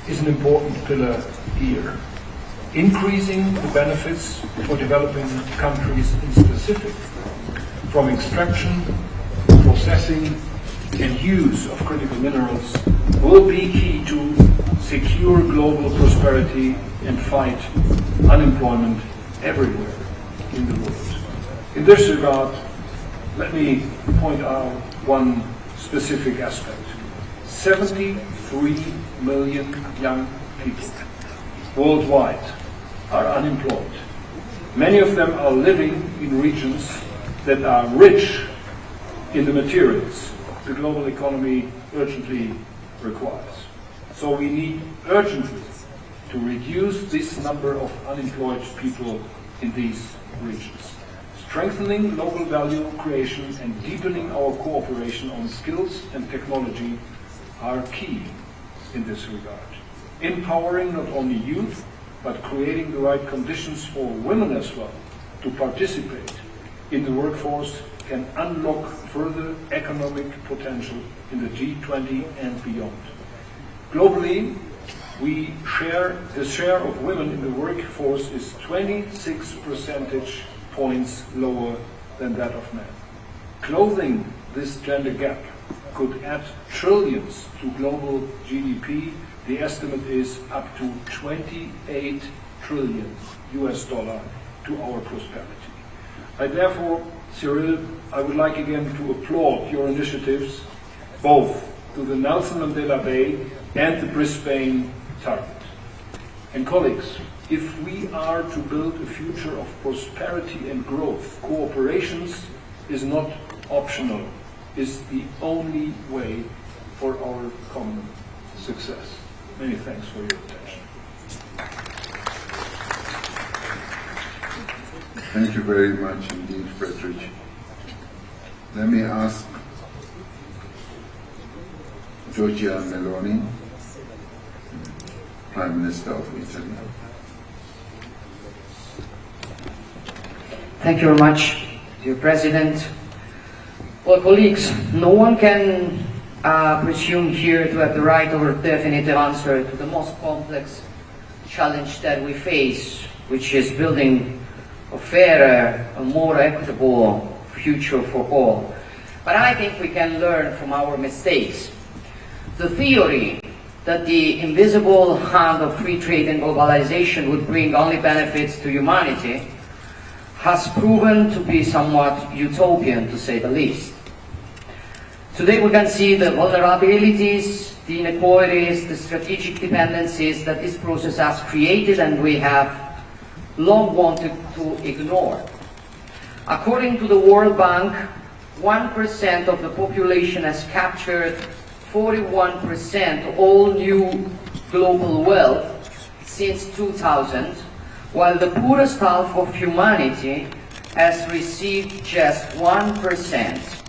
is an important pillar here. Increasing the benefits for developing countries in specific, from extraction, processing, and use of critical minerals, will be key to secure global prosperity and fight unemployment everywhere in the world. In this regard, let me point out one specific aspect. 73 million young people worldwide are unemployed. Many of them are living in regions that are rich in the materials the global economy urgently requires. So we need urgently to reduce this number of unemployed people in these regions. Strengthening local value creation and deepening our cooperation on skills and technology are key in this regard. Empowering not only youth, but creating the right conditions for women as well to participate in the workforce can unlock further economic potential in the G20 and beyond. Globally, the share of women in the workforce is 26 percentage points lower than that of men. Closing this gender gap could add trillions to global GDP. The estimate is up to $28 trillion to our prosperity. Therefore, Cyril, I would like again to applaud your initiatives, both to the Nelson Mandela Bay and the Brisbane target. And colleagues, if we are to build a future of prosperity and growth, cooperation is not optional, is the only way for our common success. Many thanks for your attention. Thank you very much indeed, Frederick. Let me ask Giorgia Meloni, Prime Minister of Italy. Thank you very much, dear President. Well, colleagues, no one can presume here to have the right or definitive answer to the most complex challenge that we face, which is building a fairer, a more equitable future for all. But I think we can learn from our mistakes. The theory that the invisible hand of free trade and globalization would bring only benefits to humanity has proven to be somewhat utopian, to say the least. Today we can see the vulnerabilities, the inequalities, the strategic dependencies that this process has created and we have long wanted to ignore. According to the World Bank, 1% of the population has captured 41% of all new global wealth since 2000, while the poorest half of humanity has received just 1%.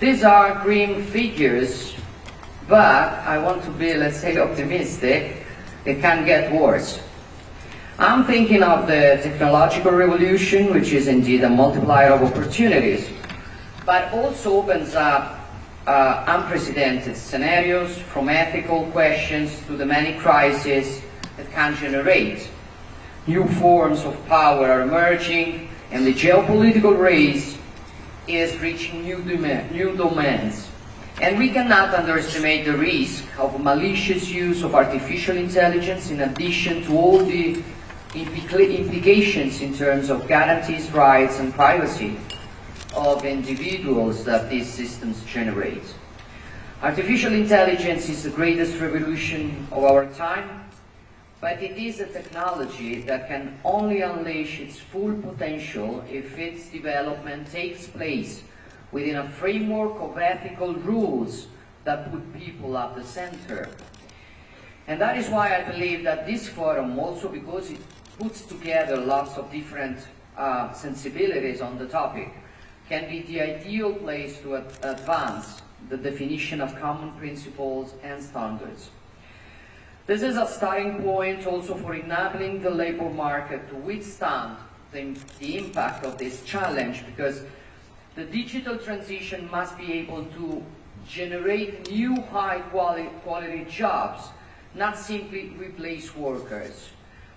These are grim figures, but I want to be, let's say, optimistic. It can get worse. I'm thinking of the technological revolution, which is indeed a multiplier of opportunities, but also opens up unprecedented scenarios, from ethical questions to the many crises that can generate. New forms of power are emerging, and the geopolitical race is reaching new domains. And we cannot underestimate the risk of malicious use of artificial intelligence, in addition to all the implications in terms of guarantees, rights, and privacy of individuals that these systems generate. Artificial intelligence is the greatest revolution of our time, but it is a technology that can only unleash its full potential if its development takes place within a framework of ethical rules that put people at the center. And that is why I believe that this forum, also because it puts together lots of different sensibilities on the topic, can be the ideal place to advance the definition of common principles and standards. This is a starting point also for enabling the labor market to withstand the impact of this challenge, because the digital transition must be able to generate new high quality jobs not simply replace workers.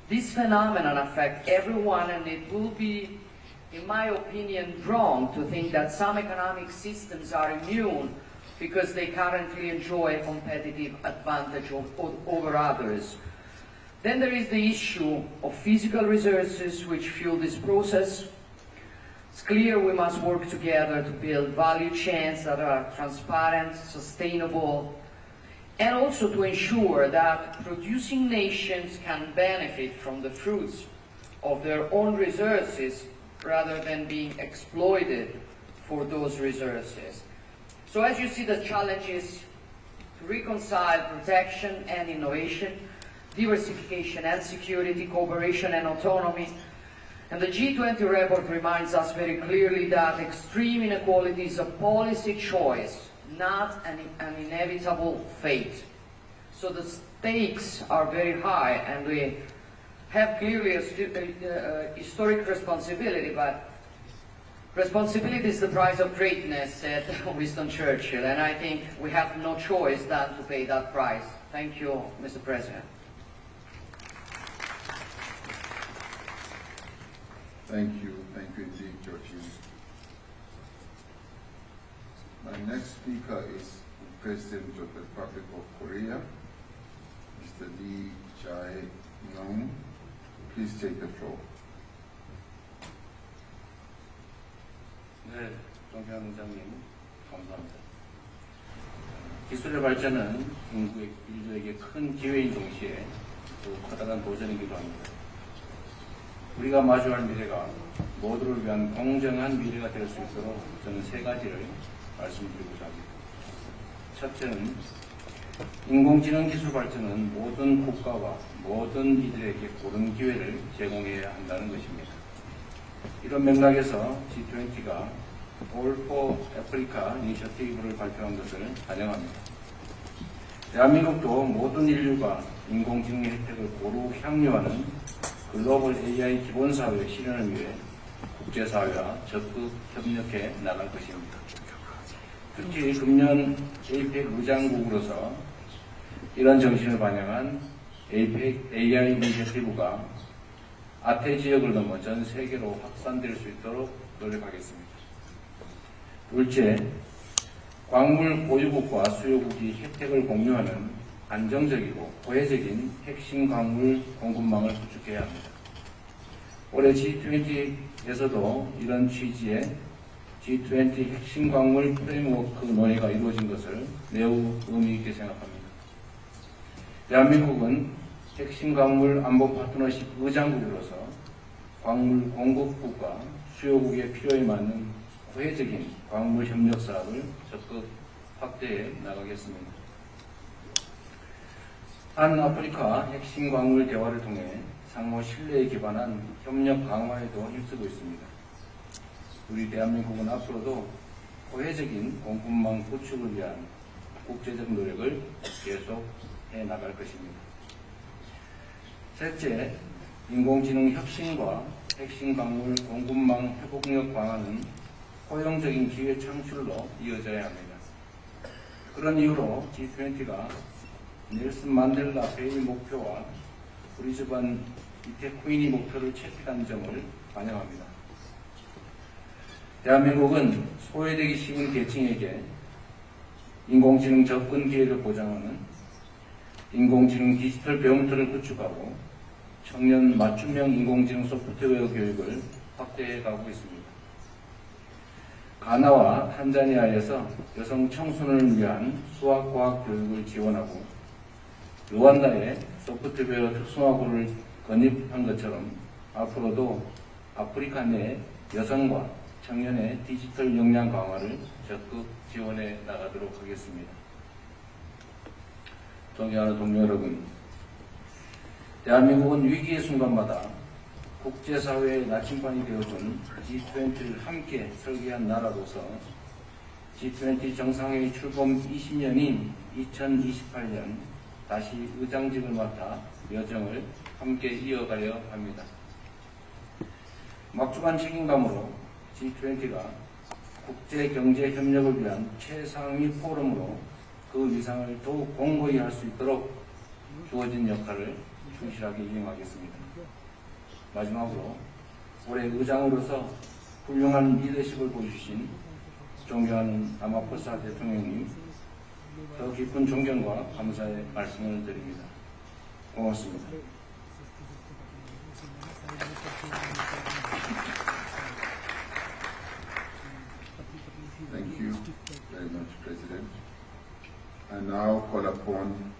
This phenomenon affects everyone, and it will be, in my opinion, wrong to think that some economic systems are immune because they currently enjoy a competitive advantage over others. Then there is the issue of physical resources which fuel this process. It's clear we must work together to build value chains that are transparent, sustainable, and also to ensure that producing nations can benefit from the fruits of their own resources rather than being exploited for those resources. So as you see, the challenge is to reconcile protection and innovation, diversification and security, cooperation and autonomy. And the G20 report reminds us very clearly that extreme inequality is a policy choice, not an inevitable fate. So the stakes are very high, and we have clearly a historic responsibility, but responsibility is the price of greatness, said Winston Churchill, and I think we have no choice than to pay that price. Thank you, Mr. President. Thank you indeed, Georgie. My next speaker is President of the Republic of Korea, Mr. Lee Jae-myung. Please take the floor. 네, 정상회의 의장님, 감사합니다. 기술의 발전은 인류에게 큰 기회인 동시에 또 커다란 도전이기도 합니다. 우리가 마주할 미래가 모두를 위한 공정한 미래가 될 수 있도록 저는 세 가지를 말씀드리고자 합니다. 첫째는 인공지능 기술 발전은 모든 국가와 모든 이들에게 고른 기회를 제공해야 한다는 것입니다. 이런 맥락에서 G20가 All for Africa 이니셔티브'를 발표한 것을 환영합니다. 대한민국도 모든 인류가 인공지능의 혜택을 고루 향유하는 글로벌 AI 기본사회 실현을 위해 국제사회와 적극 협력해 나갈 것입니다. 특히 금년 APEC 의장국으로서 이런 정신을 반영한 APEC AI 이니셔티브가 아태 지역을 넘어 전 세계로 확산될 수 있도록 노력하겠습니다. 둘째, 광물 보유국과 수요국이 혜택을 공유하는 안정적이고 고혜적인 핵심 광물 공급망을 구축해야 합니다. 올해 G20에서도 이런 취지의 G20 핵심 광물 프레임워크 논의가 이루어진 것을 매우 의미 있게 생각합니다. 대한민국은 핵심 광물 안보 파트너십 의장국으로서 광물 공급국과 수요국의 필요에 맞는 고혜적인 광물 협력 사업을 적극 확대해 나가겠습니다. 한 아프리카 핵심 광물 대화를 통해 상호 신뢰에 기반한 협력 강화에도 힘쓰고 있습니다. 우리 대한민국은 앞으로도 고혜적인 공급망 구축을 위한 국제적 노력을 계속해 나갈 것입니다. 셋째, 인공지능 혁신과 핵심 광물 공급망 회복력 강화는 포용적인 기회 창출로 이어져야 합니다. 그런 이유로 G20가 넬슨 만델라 베이 목표와 브리즈번 이태쿠이니 목표를 채택한 점을 환영합니다. 대한민국은 소외되기 쉬운 계층에게 인공지능 접근 기회를 보장하는 인공지능 디지털 배움터를 구축하고 청년 맞춤형 인공지능 소프트웨어 교육을 확대해 가고 있습니다. 가나와 탄자니아에서 여성 청소년을 위한 수학과학 교육을 지원하고 루안다에 소프트웨어 특성화고를 건립한 것처럼 앞으로도 아프리카 내 여성과 청년의 디지털 역량 강화를 적극 지원해 나가도록 하겠습니다. 존경하는 동료 여러분, 대한민국은 위기의 순간마다 국제사회의 나침반이 되어준 G20를 함께 설계한 나라로서 G20 정상회의 출범 20년인 2028년 다시 의장직을 맡아 여정을 함께 이어가려 합니다. 막중한 책임감으로 G20가 국제경제협력을 위한 최상위 포럼으로 그 위상을 더욱 공고히 할 수 있도록 주어진 역할을 충실하게 이행하겠습니다. 마지막으로 올해 의장으로서 훌륭한 리더십을 보여주신 존경하는 남아프리카 대통령님 더 깊은 존경과 감사의 말씀을 드립니다. 고맙습니다. Thank you very much, President. I now call upon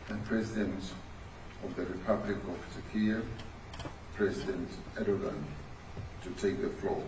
the President of the Republic of Turkey, President Erdogan, to take the floor.